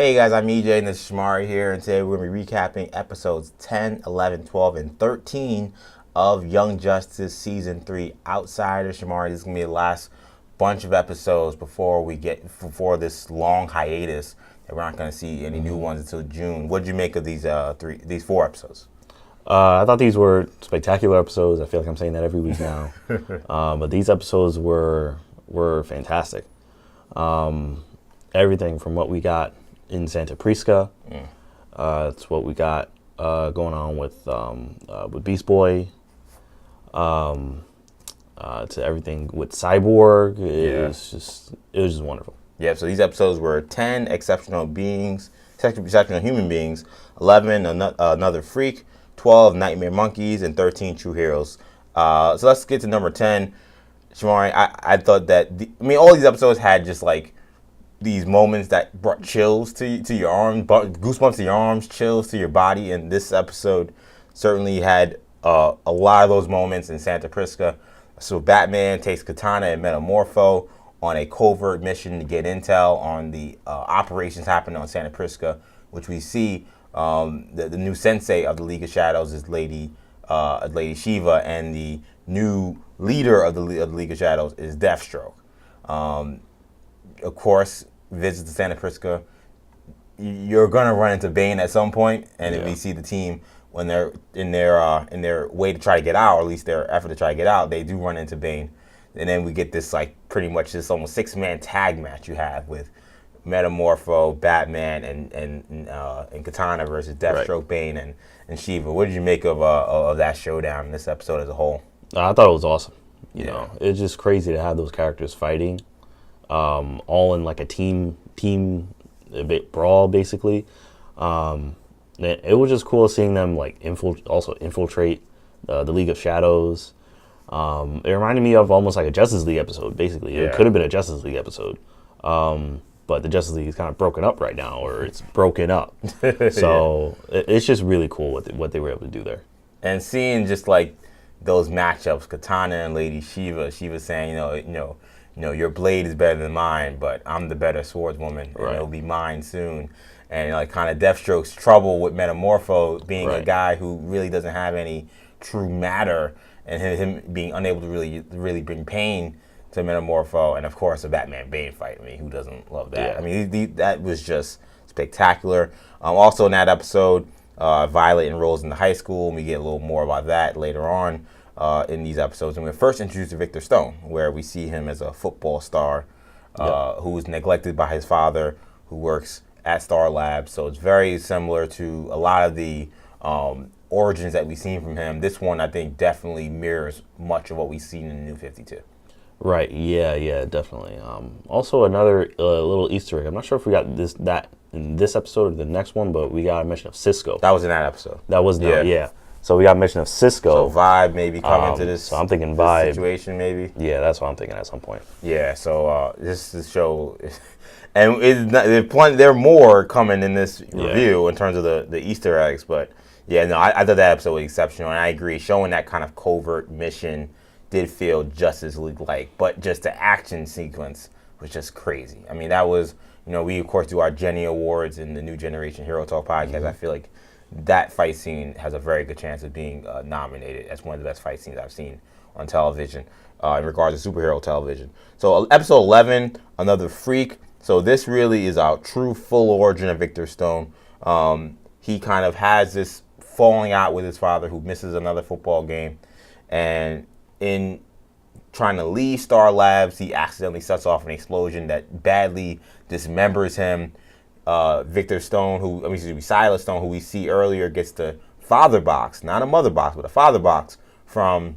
Hey guys, I'm EJ and this is Shamari here, and today we're going to be recapping episodes 10, 11, 12, and 13 of Young Justice Season 3 Outsider. Shamari, this is going to be the last bunch of episodes before this long hiatus that we're not going to see any new ones until June. What did you make of these four episodes? I thought these were spectacular episodes. I feel like I'm saying that every week now. But these episodes were fantastic. Everything from what we got in Santa Prisca, it's what we got going on with Beast Boy, to everything with Cyborg. It was just wonderful. Yeah, so these episodes were 10 exceptional human beings, 11 another freak, 12 nightmare monkeys, and 13 true heroes. So let's get to number 10. Shamari, I thought that all these episodes had just like these moments that brought chills to your arms, goosebumps to your arms, chills to your body, and this episode certainly had a lot of those moments in Santa Prisca. So Batman takes Katana and Metamorpho on a covert mission to get intel on the operations happening on Santa Prisca, which we see the new sensei of the League of Shadows is Lady Shiva, and the new leader of the League of Shadows is Deathstroke. Of course, visit to Santa Prisca, you're gonna run into Bane at some point, and if we see the team when they're in their way to try to get out, or at least their effort to try to get out, they do run into Bane, and then we get this like pretty much this almost 6-man tag match you have with Metamorpho, Batman, and Katana versus Deathstroke, Bane, and Shiva. What did you make of that showdown in this episode as a whole? I thought it was awesome. You know, it's just crazy to have those characters fighting. All in like a team brawl, basically. It was just cool seeing them like infiltrate the League of Shadows. It reminded me of almost like a Justice League episode, basically. It could have been a Justice League episode, but the Justice League is kind of broken up right now, or it's broken up. So it's just really cool what they were able to do there. And seeing just like those matchups, Katana and Lady Shiva saying, your blade is better than mine, but I'm the better swordswoman, and it'll be mine soon. And like kind of Deathstroke's trouble with Metamorpho being a guy who really doesn't have any true matter, and him being unable to really bring pain to Metamorpho, and of course a Batman Bane fight. I mean, who doesn't love that? I mean, that was just spectacular. Also in that episode, Violet enrolls in the high school, and we get a little more about that later on in these episodes. And we're first introduced to Victor Stone, where we see him as a football star who is neglected by his father, who works at Star Labs. So it's very similar to a lot of the origins that we've seen from him. This one, I think, definitely mirrors much of what we've seen in the New 52. Right, yeah, definitely. Also, another little Easter egg. I'm not sure if we got that in this episode or the next one, but we got a mention of Cisco. That was in that episode. That was, So we got a mention of Cisco. So Vibe maybe come into this. So I'm thinking Vibe situation maybe. Yeah, that's what I'm thinking at some point. Yeah. So this show, and there are more coming in this review in terms of the Easter eggs. But yeah, no, I thought that episode was exceptional, and I agree. Showing that kind of covert mission did feel Justice League-like, but just the action sequence was just crazy. I mean, that was, we of course do our Jenny Awards in the New Generation Hero Talk podcast. I feel like that fight scene has a very good chance of being nominated as one of the best fight scenes I've seen on television in regards to superhero television. So episode 11, Another Freak. So this really is our true full origin of Victor Stone. He kind of has this falling out with his father, who misses another football game, and in trying to leave Star Labs, he accidentally sets off an explosion that badly dismembers him. Victor Stone, Silas Stone, who we see earlier, gets the father box, not a mother box, but a father box from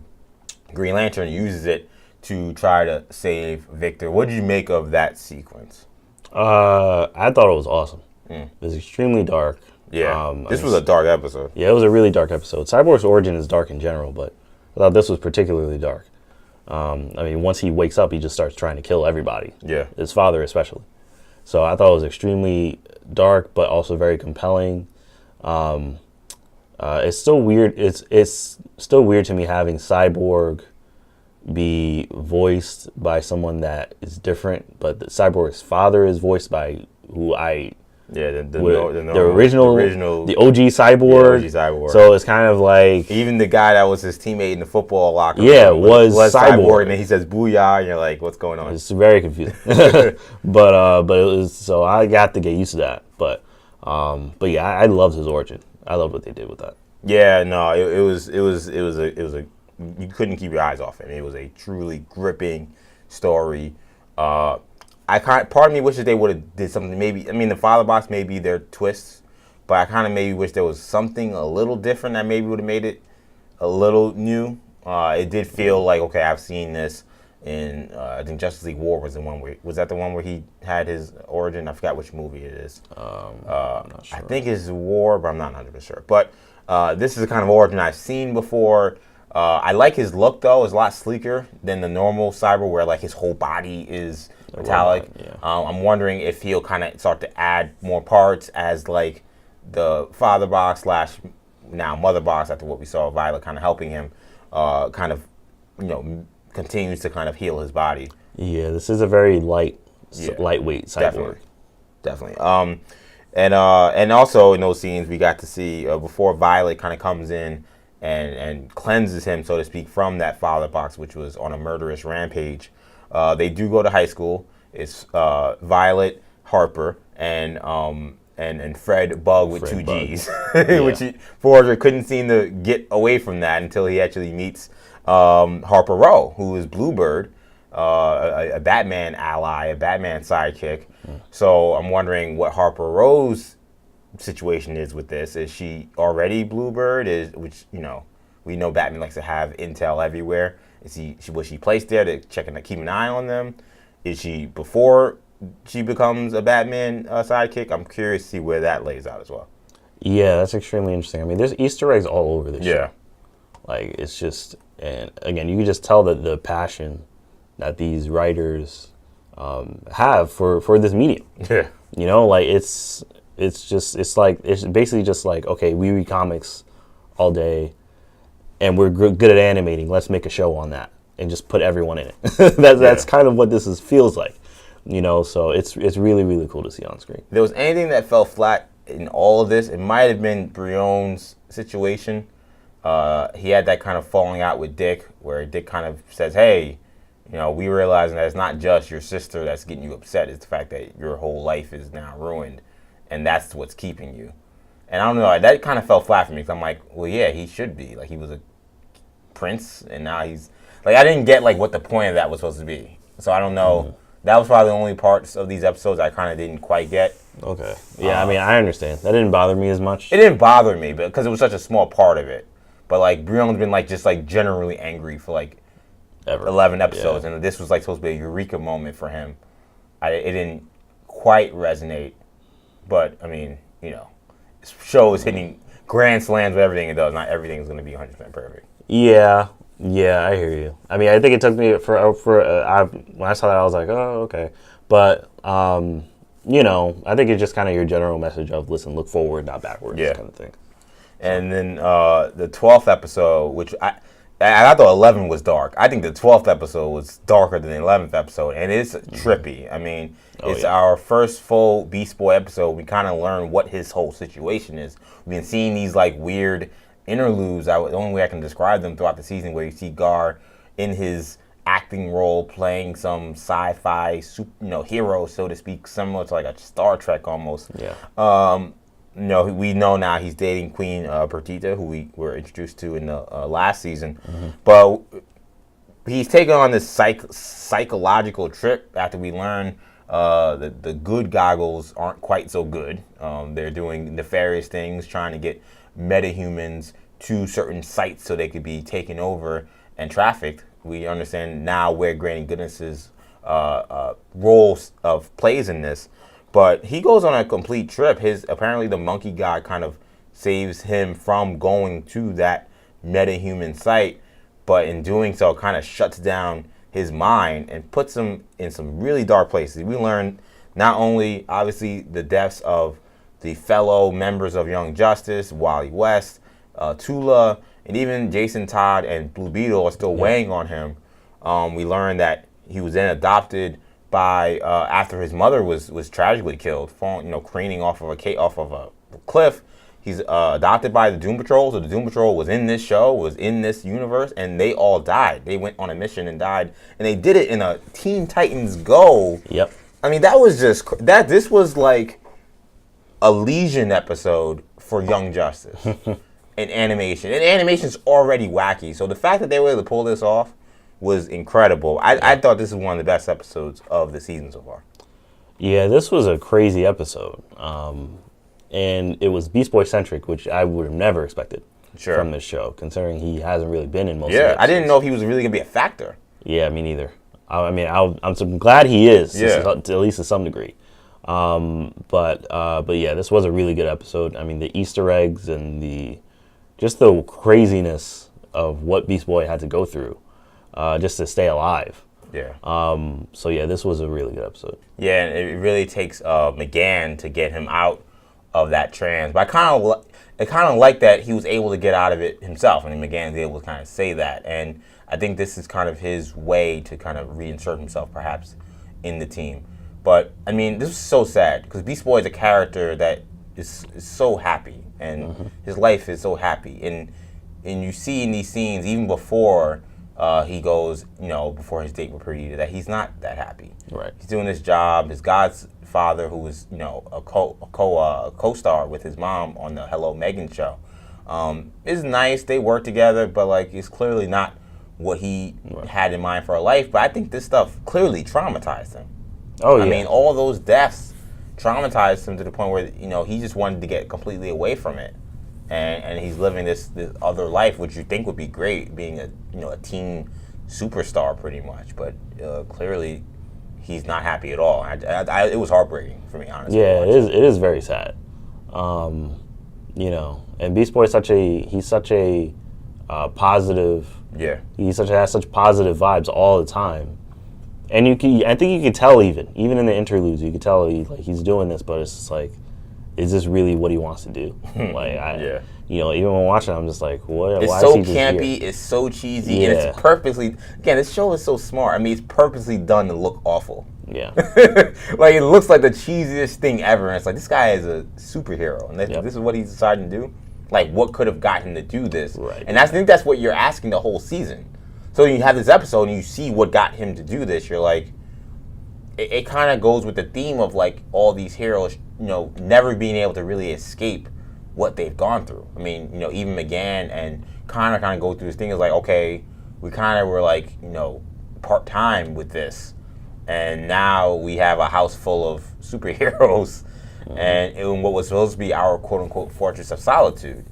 Green Lantern, uses it to try to save Victor. What did you make of that sequence? I thought it was awesome. It was extremely dark. Yeah, this was a dark episode. Yeah, it was a really dark episode. Cyborg's origin is dark in general, but I thought this was particularly dark. Once he wakes up, he just starts trying to kill everybody. Yeah, his father especially. So I thought it was extremely dark, but also very compelling. It's still weird. It's still weird to me having Cyborg be voiced by someone that is different, but Cyborg's father is voiced by who I Yeah, the original, the OG Cyborg. Yeah, OG Cyborg. So it's kind of like even the guy that was his teammate in the football locker room. Yeah, was Cyborg, and then he says "Booyah," and you're like, "What's going on?" It's very confusing. but it was, so I got to get used to that. But yeah, I loved his origin. I loved what they did with that. Yeah, no, it was a you couldn't keep your eyes off it. It was a truly gripping story. Part of me wishes they would have did something. Maybe, I mean, the father box may be their twists, but I kind of maybe wish there was something a little different that maybe would have made it a little new. It did feel like, okay, I've seen this in I think Justice League War was the one where he had his origin. I forgot which movie it is. I'm not sure. I think it's War, but I'm not 100% sure. But this is the kind of origin I've seen before. I like his look, though. It's a lot sleeker than the normal Cyber, where like his whole body is metallic. Yeah. I'm wondering if he'll kind of start to add more parts as like the father box / now mother box, after what we saw Violet kind of helping him, kind of, continues to kind of heal his body. Yeah, this is a very lightweight Cyborg. Definitely. And also in those scenes we got to see before Violet kind of comes in and cleanses him, so to speak, from that father box, which was on a murderous rampage. They do go to high school. It's Violet, Harper, and Fred Bug with two G's, which Forger couldn't seem to get away from that until he actually meets Harper Row, who is Bluebird, a Batman ally, a Batman sidekick. So I'm wondering what Harper Row's situation is with this. Is she already Bluebird? We know Batman likes to have intel everywhere. Was she placed there to check and keep an eye on them? Is she before she becomes a Batman sidekick? I'm curious to see where that lays out as well. Yeah, that's extremely interesting. I mean, there's Easter eggs all over this show. Yeah. Like, it's just, and again, you can just tell that the passion that these writers have for this medium. Yeah. Like it's basically just like, okay, we read comics all day, and we're good at animating. Let's make a show on that and just put everyone in it. That's kind of what this feels like, So it's really, really cool to see on screen. If there was anything that fell flat in all of this, it might have been Brion's situation. He had that kind of falling out with Dick, where Dick kind of says, "Hey, we realizing that it's not just your sister that's getting you upset. It's the fact that your whole life is now ruined, and that's what's keeping you." And I don't know, that kind of fell flat for me, because I'm like, well, yeah, he should be. Like, he was a prince, and now he's like, I didn't get like what the point of that was supposed to be. So I don't know. Mm-hmm. That was probably the only parts of these episodes I kind of didn't quite get. Okay. Yeah, I mean, I understand. That didn't bother me as much. It didn't bother me, but because it was such a small part of it. But like, Brion's been like just like generally angry for like 11 episodes, and this was like supposed to be a eureka moment for him. It didn't quite resonate, but I mean, show is hitting grand slams with everything it does. Not everything is going to be 100% perfect. Yeah, I hear you. I mean, I think it took me when I saw that, I was like, oh, okay. But I think it's just kind of your general message of, listen, look forward, not backwards, kind of thing. And then the 12th episode, which I thought 11 was dark. I think the 12th episode was darker than the 11th episode, and it's trippy. I mean, it's our first full Beast Boy episode. We kind of learn what his whole situation is. We've been seeing these like weird interludes. The only way I can describe them throughout the season, where you see Gar in his acting role playing some sci-fi hero, so to speak, similar to like a Star Trek almost. Yeah. We know now he's dating Queen Perdita, who we were introduced to in the last season. Mm-hmm. But he's taken on this psychological trip after we learn that the good goggles aren't quite so good. They're doing nefarious things, trying to get metahumans to certain sites so they could be taken over and trafficked. We understand now where Granny Goodness's role plays in this. But he goes on a complete trip. Apparently the monkey god kind of saves him from going to that metahuman site, but in doing so kind of shuts down his mind and puts him in some really dark places. We learn not only, obviously, the deaths of the fellow members of Young Justice, Wally West, Tula, and even Jason Todd and Blue Beetle are still weighing on him. We learn that he was then adopted by after his mother was tragically killed, falling, craning off of a cliff. He's adopted by the Doom Patrol, so the Doom Patrol was in this show, was in this universe, and they all died. They went on a mission and died, and they did it in a Teen Titans Go. Yep. I mean, that was just that. This was like a Legion episode for Young Justice in animation. And animation's already wacky, so the fact that they were able to pull this off was incredible. I thought this was one of the best episodes of the season so far. Yeah, this was a crazy episode. And it was Beast Boy centric, which I would have never expected from this show, considering he hasn't really been in most of the episodes. I didn't know if he was really going to be a factor. Yeah, me neither. I'm so glad he is, at least to some degree. But yeah, this was a really good episode. I mean, the Easter eggs and just the craziness of what Beast Boy had to go through just to stay alive. Yeah. So yeah, this was a really good episode. Yeah, and it really takes McGann to get him out of that trance. But I kind of like that he was able to get out of it himself. I mean, McGann's able to kind of say that. And I think this is kind of his way to kind of reinsert himself, perhaps, in the team. But, I mean, this is so sad, because Beast Boy is a character that is so happy, and his life is so happy. And you see in these scenes, even before he goes, before his date with Perdita, that he's not that happy. Right. He's doing this job. His godfather, who was, a co-star with his mom on the Hello Megan show, is nice. They work together, but, like, it's clearly not what he had in mind for a life. But I think this stuff clearly traumatized him. Oh, yeah. I mean, all those deaths traumatized him to the point where, he just wanted to get completely away from it. And he's living this other life, which you think would be great, being a teen superstar pretty much. But clearly, he's not happy at all. It was heartbreaking for me, honestly. Yeah, it is very sad. And Beast Boy is such a positive. Yeah. Has such positive vibes all the time. And I think you could tell even in the interludes, you could tell he's doing this, but it's just like, is this really what he wants to do? Even when watching it, I'm just like, what? It's why so is he just campy, here? it's so cheesy, and it's purposely, again, this show is so smart. I mean, it's purposely done to look awful. Yeah. Like, it looks like the cheesiest thing ever, and it's like, this guy is a superhero, and this is what he's decided to do? Like, what could have got him to do this? Right. And I think that's what you're asking the whole season. So you have this episode, and you see what got him to do this, you're like, it kind of goes with the theme of, like, all these heroes, never being able to really escape what they've gone through. I mean, even McGann and Connor kind of go through this thing. It's like, okay, we kind of were like, part-time with this, and now we have a house full of superheroes, and in what was supposed to be our quote-unquote fortress of solitude.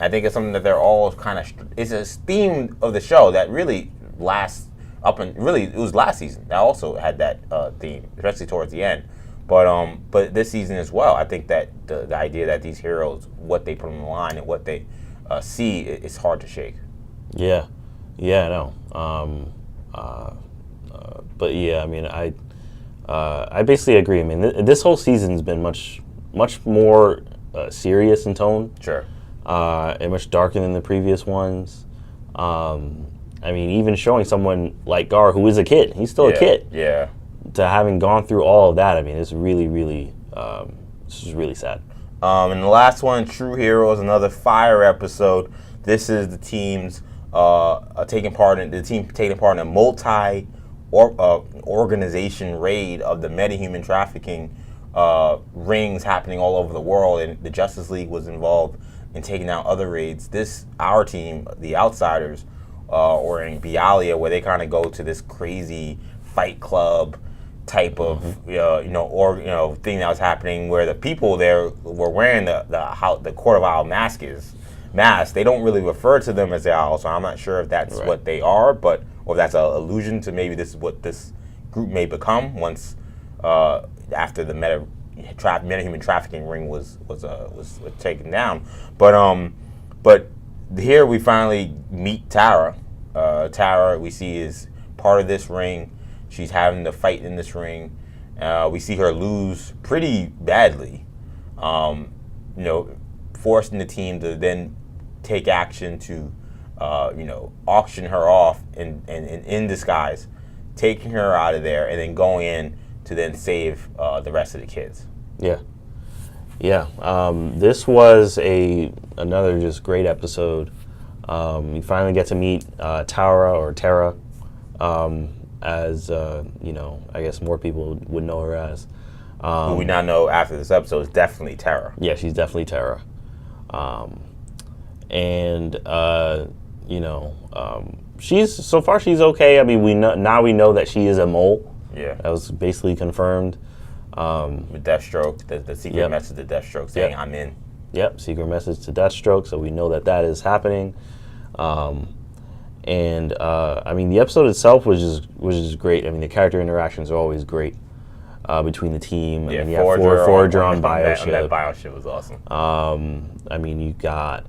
I think it's something that they're all kind of, it's a theme of the show that really lasts it was last season that also had that theme, especially towards the end. But this season as well, I think that the idea that these heroes, what they put on the line and what they see, it's hard to shake. Yeah, I know. But yeah, I mean, I basically agree. I mean, this whole season's been much more serious in tone. Sure. And much darker than the previous ones. I mean, even showing someone like Gar, who is a kid, he's still a kid. Yeah. To having gone through all of that, I mean, it's really, really, this is really sad. And the last one, True Heroes, another fire episode. This is the team's taking part in a organization raid of the metahuman trafficking rings happening all over the world, and the Justice League was involved in taking out other raids. Our team, the Outsiders, or in Bialia, where they kind of go to this crazy Fight Club type of thing that was happening, where the people there were wearing the Court of Owl masks. They don't really refer to them as the Owl, so I'm not sure if that's what they are, or if that's an allusion to maybe this is what this group may become once after the metahuman trafficking ring was taken down. But here we finally meet Tara. Tara, we see, is part of this ring. She's having to fight in this ring. We see her lose pretty badly, forcing the team to then take action to, auction her off in disguise, taking her out of there, and then going in to then save the rest of the kids. Yeah. This was another just great episode. You finally get to meet Tara, as I guess more people would know her as. Who we now know after this episode is definitely Tara. Yeah, she's definitely Tara. She's so far she's okay. I mean, we know that she is a mole. Yeah, that was basically confirmed. With Deathstroke, the secret message to Deathstroke saying I'm in. Yep, secret message to Deathstroke. So we know that is happening. I mean, the episode itself was just great. I mean, the character interactions are always great between the team. Yeah, I mean, you have Forager on Bioship. That Bioship was awesome. I mean, you got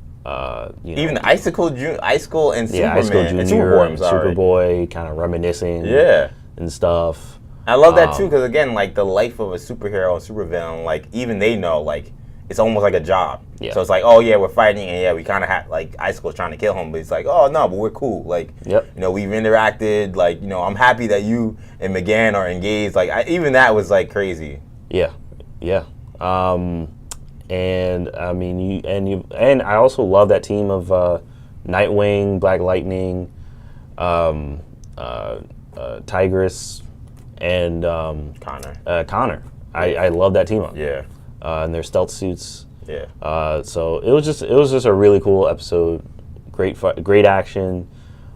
even Icicle and Superman, Icicle Jr. and Superboy, Superboy, kind of reminiscing, and stuff. I love that too, because again, like the life of a superhero and supervillain, like even they know, like it's almost like a job. Yeah. So it's like, oh yeah, we're fighting, and yeah, we kind of have like Icicle's trying to kill him, but it's like, oh no, but we're cool. Like, we've interacted. Like, I'm happy that you and McGann are engaged. Like, even that was like crazy. Yeah. And I mean, and I also love that team of Nightwing, Black Lightning, Tigress, and Connor. I love that team up. Yeah. And their stealth suits. Yeah. So it was just a really cool episode. Great action.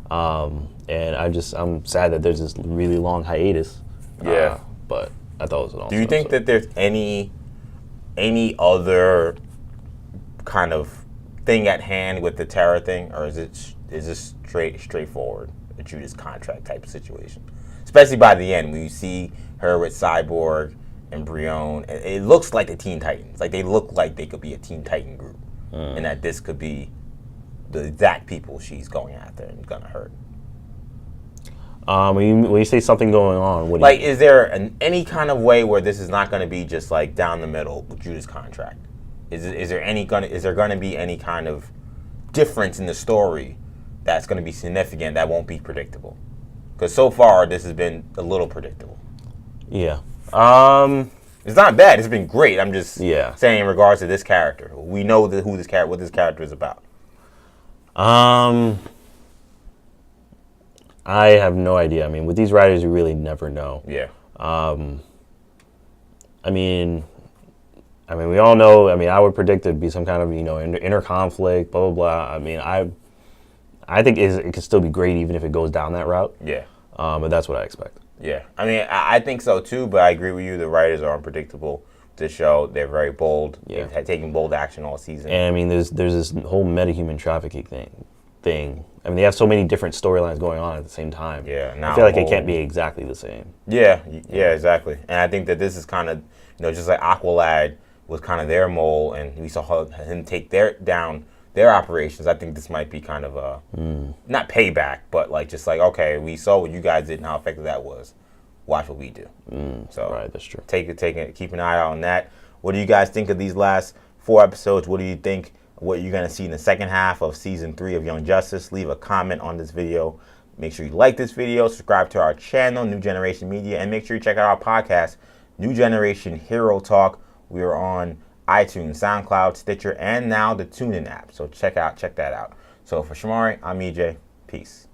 And I'm sad that there's this really long hiatus. Yeah. But I thought it was an awesome Do you think episode. that there's any other kind of thing at hand with the Terra thing, or is this straightforward, a Judas contract type of situation? Especially by the end, when you see her with Cyborg and Brion, it looks like the Teen Titans. Like, they look like they could be a Teen Titan group, and that this could be the exact people she's going after and gonna hurt. When you say something going on, what do like, is there any kind of way where this is not going to be just like down the middle with Judas contract? Is there going to be any kind of difference in the story that's going to be significant that won't be predictable? Because so far this has been a little predictable. Yeah. It's not bad. It's been great. I'm just saying in regards to this character. We know what this character is about. I have no idea. I mean, with these writers, you really never know. Yeah. I mean, we all know. I mean, I would predict it'd be some kind of inner conflict, blah blah blah. I mean, I think it could still be great even if it goes down that route. Yeah. But that's what I expect. Yeah. I mean, I think so too. But I agree with you. The writers are unpredictable. This show, they're very bold. Yeah. They've taken bold action all season. And I mean, there's this whole metahuman trafficking thing. I mean, they have so many different storylines going on at the same time. Yeah, I feel like it can't be exactly the same. Yeah, exactly. And I think that this is kind of, just like Aqualad was kind of their mole, and we saw him take their operations. I think this might be kind of a not payback, but like just like, okay, we saw what you guys did and how effective that was. Watch what we do. So right, that's true. Keep an eye out on that. What do you guys think of these last 4 episodes? What do you think? What you're going to see in the second half of season 3 of Young Justice? Leave a comment on this video. Make sure you like this video, subscribe to our channel, New Generation Media, and make sure you check out our podcast, New Generation Hero Talk. We are on iTunes, SoundCloud, Stitcher, and now the TuneIn app. So check that out. So for Shamari, I'm EJ. Peace.